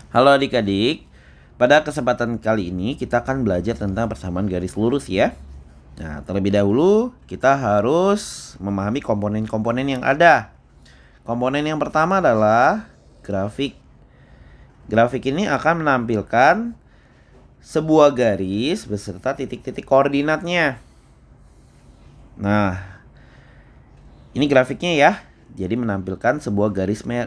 Halo adik-adik, pada kesempatan kali ini kita akan belajar tentang persamaan garis lurus ya. Nah, terlebih dahulu kita harus memahami komponen-komponen yang ada. Komponen yang pertama adalah grafik. Grafik ini akan menampilkan sebuah garis beserta titik-titik koordinatnya. Nah, ini grafiknya ya. Jadi menampilkan sebuah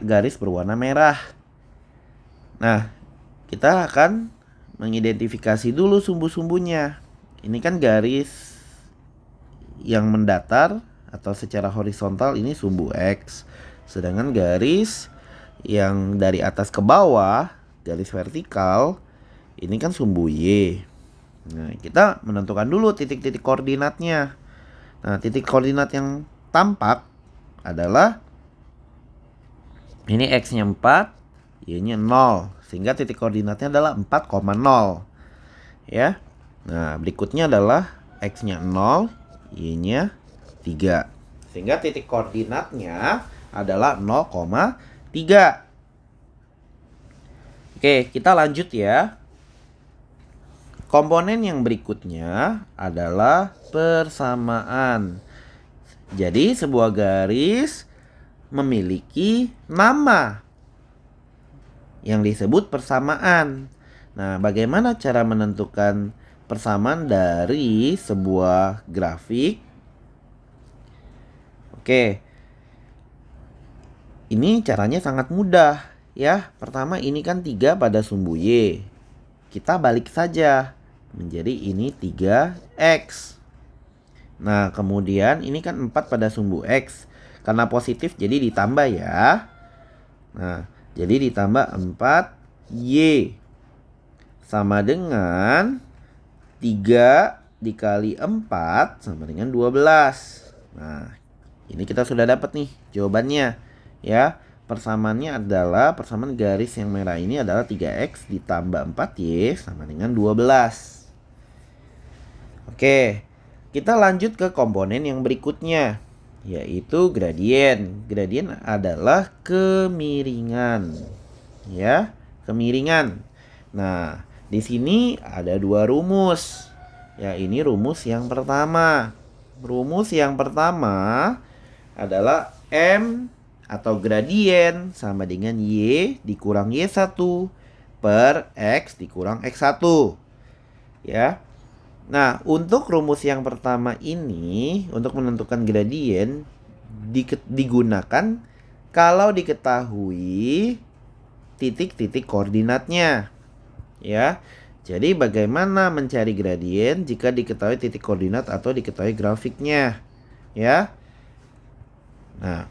garis berwarna merah. Nah, kita akan mengidentifikasi dulu sumbu-sumbunya. Ini kan garis yang mendatar atau secara horizontal ini sumbu X. Sedangkan garis yang dari atas ke bawah, garis vertikal, ini kan sumbu Y. Nah, kita menentukan dulu titik-titik koordinatnya. Nah, titik koordinat yang tampak adalah ini X-nya 4, Y-nya 0. Sehingga titik koordinatnya adalah 4,0. Ya. Nah, berikutnya adalah X-nya 0, Y-nya 3. Sehingga titik koordinatnya adalah 0,3. Oke, kita lanjut ya. Komponen yang berikutnya adalah persamaan. Jadi sebuah garis memiliki nama yang disebut persamaan. Nah, bagaimana cara menentukan persamaan dari sebuah grafik? Oke, ini caranya sangat mudah ya. Pertama, ini kan 3 pada sumbu Y. Kita balik saja menjadi ini 3X. Nah, kemudian ini kan 4 pada sumbu X. Karena positif jadi ditambah ya. Nah, jadi ditambah 4Y. Sama dengan 3 dikali 4 sama dengan 12. Nah, ini kita sudah dapat nih jawabannya. Ya, persamaannya adalah persamaan garis yang merah ini adalah 3X ditambah 4Y sama dengan 12. Oke, kita lanjut ke komponen yang berikutnya, yaitu gradien. Gradien adalah kemiringan. Ya, kemiringan. Nah, di sini ada dua rumus. Ya, ini rumus yang pertama. Rumus yang pertama adalah M atau gradien sama dengan Y dikurang Y1 per X dikurang X1. Ya. Nah, untuk rumus yang pertama ini, untuk menentukan gradien, digunakan kalau diketahui titik-titik koordinatnya. Ya, jadi bagaimana mencari gradien jika diketahui titik koordinat atau diketahui grafiknya? Ya, nah,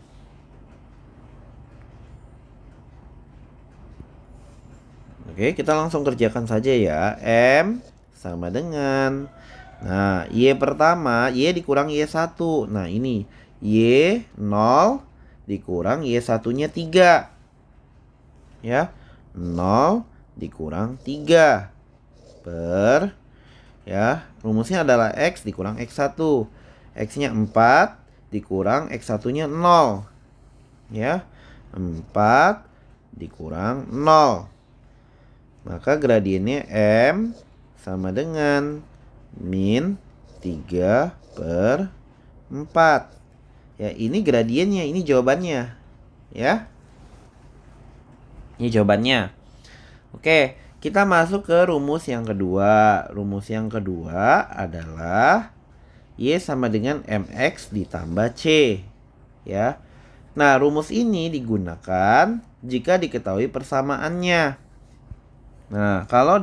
oke, kita langsung kerjakan saja ya. M sama dengan, nah, Y pertama, Y dikurang Y1. Nah, ini Y 0 dikurang Y1-nya 3. Ya, 0 dikurang 3 per, ya, rumusnya adalah X dikurang X1. X-nya 4 dikurang X1-nya 0. Ya, 4 dikurang 0. Maka gradiennya M sama dengan min 3 per 4. Ya, ini gradiennya, ini jawabannya. Ya. Ini jawabannya. Oke, kita masuk ke rumus yang kedua. Rumus yang kedua adalah Y sama dengan MX ditambah C. Ya. Nah, rumus ini digunakan jika diketahui persamaannya. Nah, kalau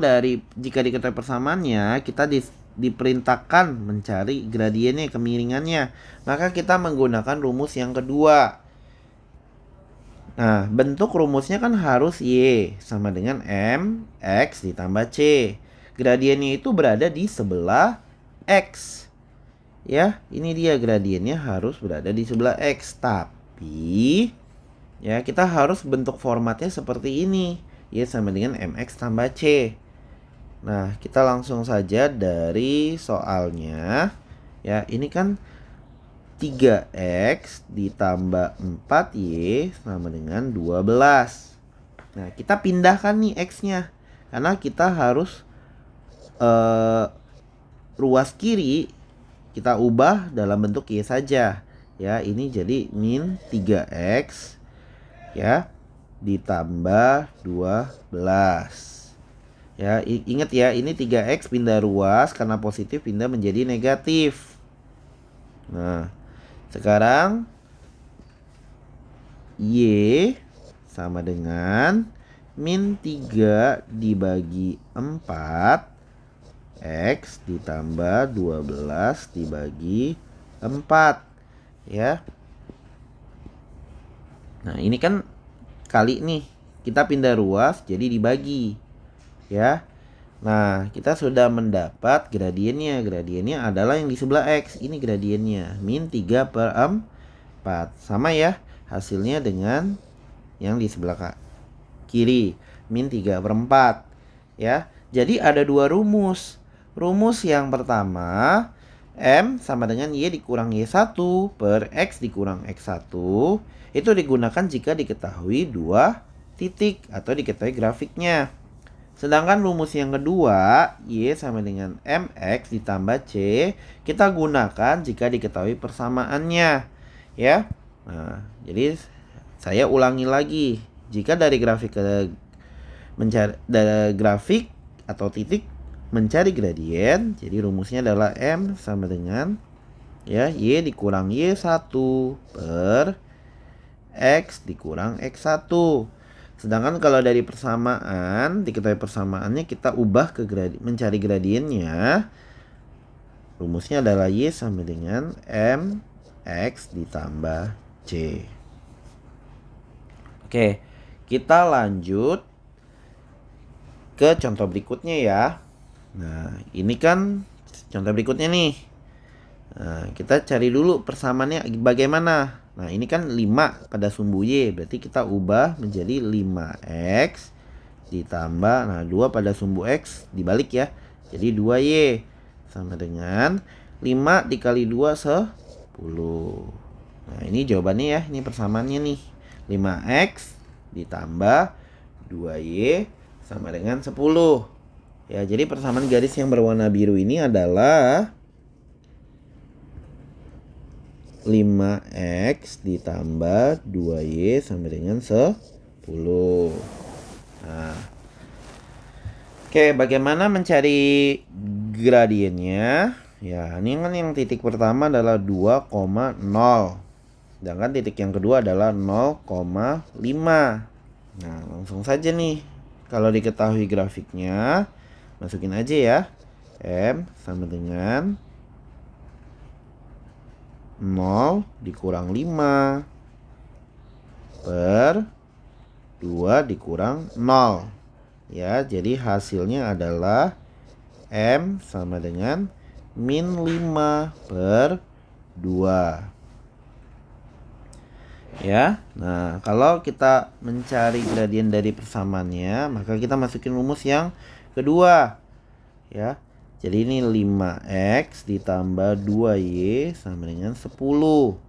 jika diketahui persamaannya, kita diperintahkan mencari gradiennya, kemiringannya. Maka kita menggunakan rumus yang kedua. Nah, bentuk rumusnya kan harus Y sama dengan M, X ditambah C. Gradiennya itu berada di sebelah X. Ya, ini dia gradiennya harus berada di sebelah X. Tapi, ya, kita harus bentuk formatnya seperti ini. Y sama dengan MX tambah C. Nah, kita langsung saja dari soalnya. Ya, ini kan 3X ditambah 4Y sama dengan 12. Nah, kita pindahkan nih X-nya. Karena kita harus ruas kiri kita ubah dalam bentuk Y saja. Ya, ini jadi min 3X ya ditambah 12. Ya, ingat ya, ini 3X pindah ruas karena positif pindah menjadi negatif. Nah, sekarang Y sama dengan min 3 dibagi 4 X ditambah 12 dibagi 4 ya. Nah, ini kan kali nih, kita pindah ruas jadi dibagi ya. Nah, kita sudah mendapat gradiennya. Gradiennya adalah yang di sebelah X. Ini gradiennya min 3/4. Sama ya hasilnya dengan yang di sebelah kiri, min 3/4 ya. Jadi ada dua rumus. Rumus yang pertama, M sama dengan Y dikurang Y1 per X dikurang X1. Itu digunakan jika diketahui dua titik atau diketahui grafiknya. Sedangkan rumus yang kedua, Y sama dengan MX ditambah C, kita gunakan jika diketahui persamaannya. Ya. Nah, jadi saya ulangi lagi. Jika dari grafik grafik atau titik mencari gradien, jadi rumusnya adalah M sama dengan ya Y dikurang Y1 per X dikurang X1. Sedangkan kalau dari persamaan, diketahui persamaannya, kita ubah ke mencari gradiennya. Rumusnya adalah Y sama dengan MX ditambah C. Oke, kita lanjut ke contoh berikutnya ya. Nah, ini kan contoh berikutnya nih. Nah, kita cari dulu persamaannya bagaimana. Nah, ini kan 5 pada sumbu Y, berarti kita ubah menjadi 5X ditambah, nah 2 pada sumbu X dibalik ya. Jadi 2Y sama dengan 5 dikali 2 10. Nah, ini jawabannya ya, ini persamaannya nih. 5X ditambah 2Y sama dengan 10. Ya, jadi persamaan garis yang berwarna biru ini adalah 5X ditambah 2Y sama dengan 10. Nah, oke, bagaimana mencari gradiennya? Ya, ini kan yang titik pertama adalah 2,0. Sedangkan titik yang kedua adalah 0,5. Nah, langsung saja nih. Kalau diketahui grafiknya, masukin aja ya. M sama dengan 0 dikurang 5 per 2 dikurang 0. Ya, jadi hasilnya adalah M sama dengan min 5 per 2. Ya, nah kalau kita mencari gradien dari persamaannya, maka kita masukin rumus yang kedua. Ya, jadi ini 5X ditambah 2Y sama dengan 10.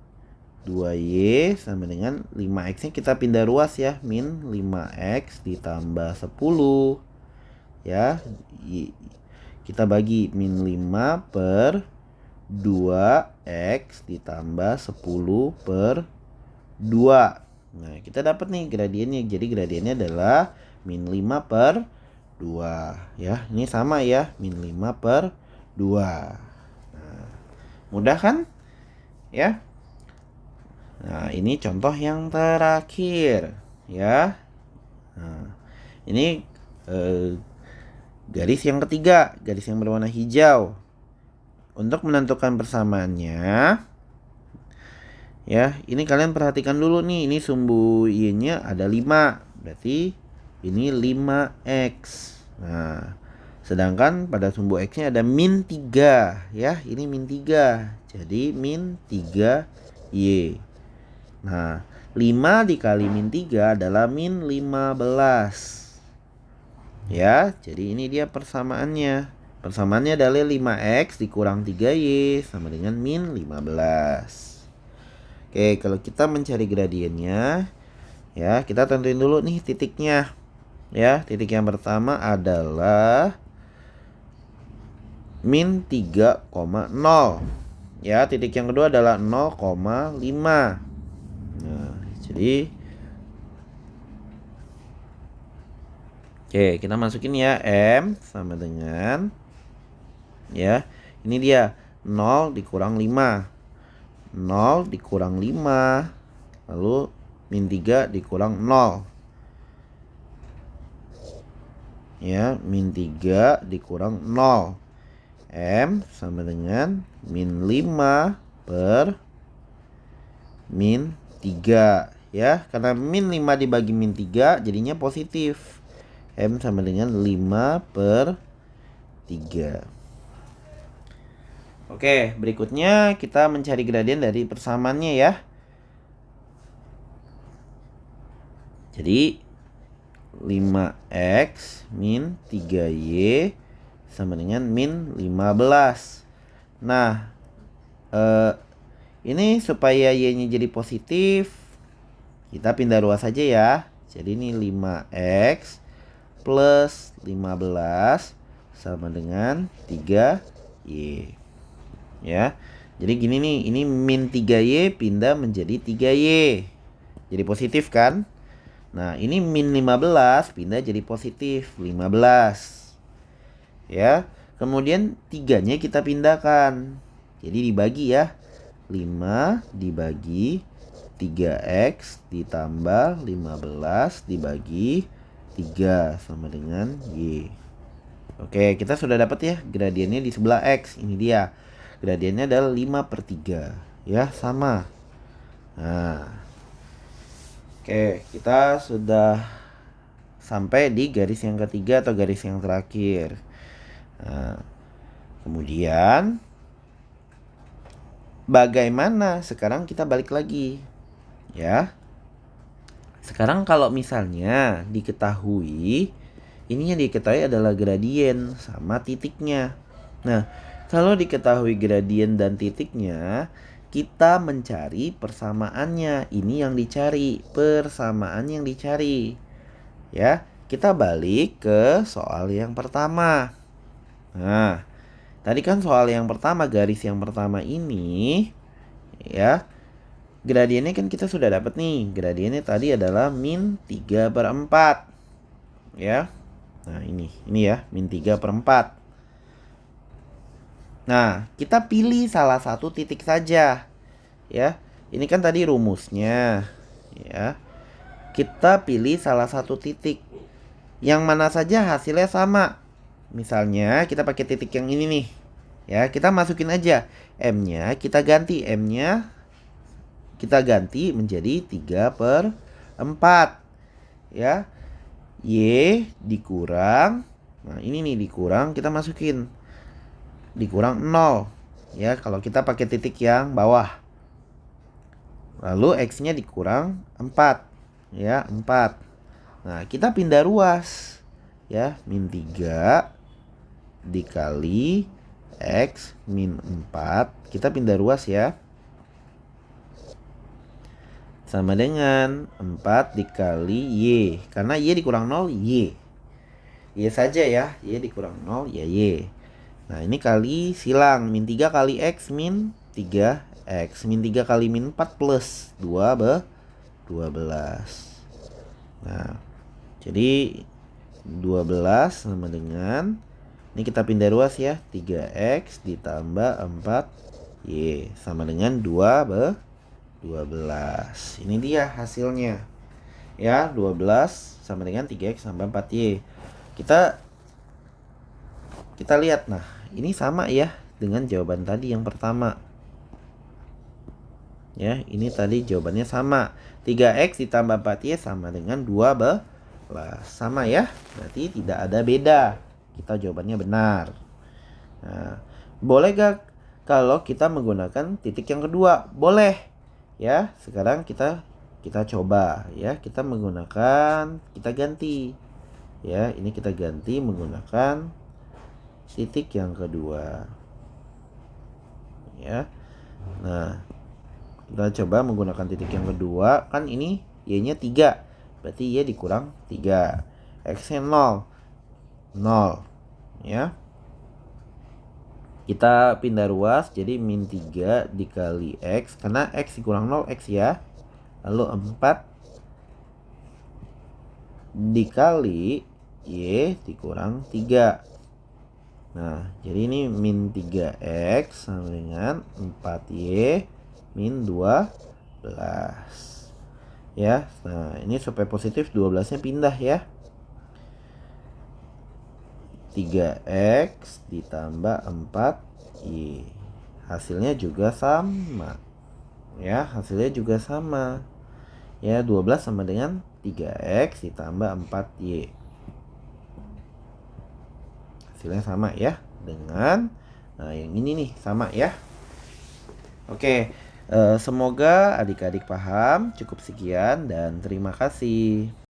2Y sama dengan 5X nya kita pindah ruas ya, min 5X ditambah 10. Ya, kita bagi min 5 per 2X ditambah 10 per 2. Nah, kita dapat nih gradiennya. Jadi gradiennya adalah min 5 per 2. Ya, ini sama ya, min 5 per 2. Nah, mudah kan? Ya. Nah, ini contoh yang terakhir ya. Nah, ini garis yang ketiga, garis yang berwarna hijau. Untuk menentukan persamaannya, ya, ini kalian perhatikan dulu nih, ini sumbu Y-nya ada 5. Berarti ini 5X. Nah, sedangkan pada sumbu X-nya ada min 3, ya. Ini min 3. Jadi min 3Y. Nah, 5 dikali min 3 adalah min 15. Ya, jadi ini dia persamaannya. Persamaannya adalah 5X dikurang 3Y sama dengan min 15. Oke, kalau kita mencari gradiennya, Ya, kita tentuin dulu nih titiknya. Ya, titik yang pertama adalah min 3,0. Ya, titik yang kedua adalah 0,5. Nah, jadi oke, kita masukin ya, M sama dengan, ya, ini dia 0 dikurang 5. 0 dikurang 5, lalu min 3 dikurang 0. Ya, min 3 dikurang 0. M sama dengan min 5 per min 3. Ya, karena min 5 dibagi min 3 jadinya positif. M sama dengan 5 per 3. Oke, berikutnya kita mencari gradien dari persamaannya ya. Jadi 5x min 3y sama dengan min 15. Nah, ini supaya y-nya jadi positif, kita pindah ruas saja ya. Jadi ini 5x plus 15 sama dengan 3y. Ya. Jadi gini nih, ini min 3y pindah menjadi 3y. Jadi positif kan? Nah, ini min 15 pindah jadi positif 15. Ya. Kemudian 3-nya kita pindahkan. Jadi dibagi ya. 5 dibagi 3x ditambah 15 dibagi 3 sama dengan y. Oke, kita sudah dapat ya gradiennya di sebelah x. Ini dia. Gradiennya adalah 5/3. Ya, sama. Nah, oke, kita sudah sampai di garis yang ketiga atau garis yang terakhir. Nah, kemudian bagaimana? Sekarang kita balik lagi. Ya. Sekarang kalau misalnya diketahui, ini yang diketahui adalah gradien sama titiknya. Nah, kalau diketahui gradien dan titiknya, kita mencari persamaannya. Ini yang dicari, persamaan yang dicari. Ya, kita balik ke soal yang pertama. Nah, tadi kan soal yang pertama, garis yang pertama ini, ya, gradiennya kan kita sudah dapat nih. Gradiennya tadi adalah min 3/4. Ya. Nah, ini ya, min 3/4. Nah, kita pilih salah satu titik saja. Ya. Ini kan tadi rumusnya. Ya. Kita pilih salah satu titik. Yang mana saja hasilnya sama. Misalnya kita pakai titik yang ini nih. Ya, kita masukin aja M-nya, kita ganti M-nya, kita ganti menjadi 3/4. Ya. Y dikurang, nah ini nih dikurang, kita masukin dikurang 0. Ya, kalau kita pakai titik yang bawah. Lalu X-nya dikurang 4. Ya, 4. Nah, kita pindah ruas. Ya, min 3 dikali X min 4. Kita pindah ruas ya. Sama dengan 4 dikali Y. Karena Y dikurang 0, Y. Y saja ya. Y dikurang 0, ya Y. Nah, ini kali silang. Min 3 kali X min 3X. Min 3 kali min 4 plus 12. Nah, jadi 12 sama dengan, ini kita pindah ruas ya, 3X ditambah 4Y sama dengan 12. Ini dia hasilnya. Ya, 12 sama dengan 3X tambah 4Y. Kita lihat, nah, ini sama ya dengan jawaban tadi yang pertama. Ya, ini tadi jawabannya sama. 3X ditambah 4Y sama dengan 12. Sama ya. Berarti tidak ada beda. Kita jawabannya benar. Nah, boleh gak kalau kita menggunakan titik yang kedua? Boleh. Ya, sekarang kita coba ya. Kita ganti. Ya, ini kita ganti menggunakan titik yang kedua. Ya. Nah, kita coba menggunakan titik yang kedua. Kan ini Y-nya 3. berarti Y dikurang 3. X-nya 0. 0. Ya. Kita pindah ruas, jadi min 3 dikali X. Karena X dikurang 0, X ya. Lalu 4 dikali Y dikurang 3. Nah, jadi ini min 3X sama dengan 4Y min 12. Ya, nah ini supaya positif 12-nya pindah ya. 3X ditambah 4Y. Hasilnya juga sama. Ya, hasilnya juga sama. Ya, 12 sama dengan 3X ditambah 4Y. Hasilnya sama ya. Dengan, nah yang ini nih, sama ya. Oke, semoga adik-adik paham. Cukup sekian dan terima kasih.